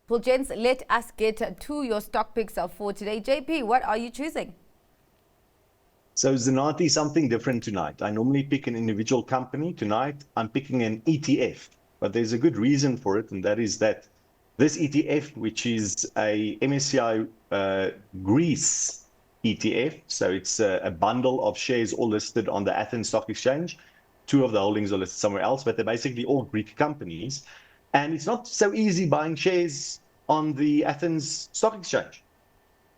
Well, gents, let us get to your stock picks for today. JP, what are you choosing? So Zenati, something different tonight. I normally pick an individual company. Tonight, I'm picking an ETF, but there's a good reason for it, and that is that this ETF, which is a MSCI Greece ETF, so it's a bundle of shares all listed on the Athens Stock Exchange. Two of the holdings are listed somewhere else, but they're basically all Greek companies. And it's not so easy buying shares on the Athens Stock Exchange.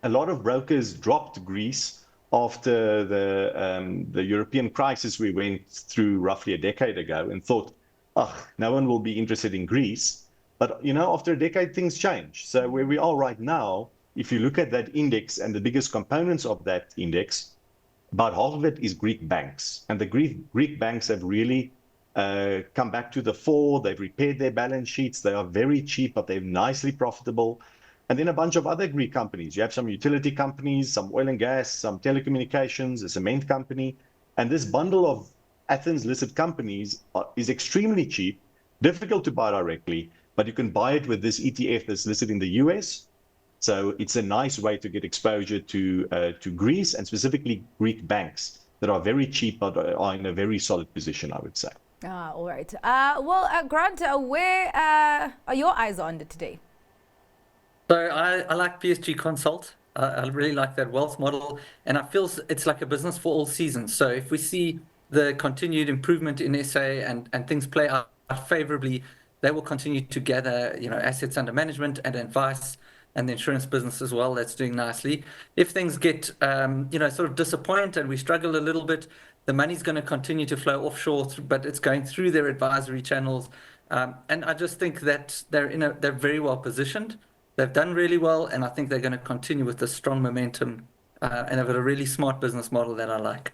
A lot of brokers dropped Greece after the European crisis we went through roughly a decade ago and thought, oh, no one will be interested in Greece. But, you know, after a decade, things change. So where we are right now, if you look at that index and the biggest components of that index, about half of it is Greek banks. And the Greek banks have really come back to the fore. They've repaired their balance sheets. They are very cheap, but they're nicely profitable. And then a bunch of other Greek companies. You have some utility companies, some oil and gas, some telecommunications, a cement company. And this bundle of Athens listed companies is extremely cheap, difficult to buy directly, but you can buy it with this ETF that's listed in the US. So it's a nice way to get exposure to Greece and specifically Greek banks that are very cheap, but are in a very solid position, I would say. All right. Grant, where are your eyes on today? So I like PSG Konsult. I really like that wealth model, and I feel it's like a business for all seasons. So if we see the continued improvement in SA and things play out favorably, they will continue to gather, assets under management and advice, and the insurance business as well. That's doing nicely. If things get, sort of disappoint and we struggle a little bit, the money's going to continue to flow offshore, but it's going through their advisory channels. And I just think that they're very well positioned. They've done really well, and I think they're going to continue with the strong momentum, and they've got a really smart business model that I like.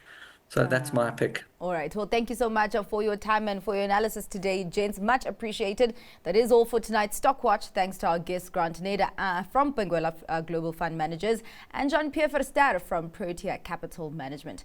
So that's my pick. All right. Well, thank you so much for your time and for your analysis today, gents. Much appreciated. That is all for tonight's Stock Watch. Thanks to our guest, Grant Neda from Benguela Global Fund Managers and Jean Pierre Verster from Protea Capital Management.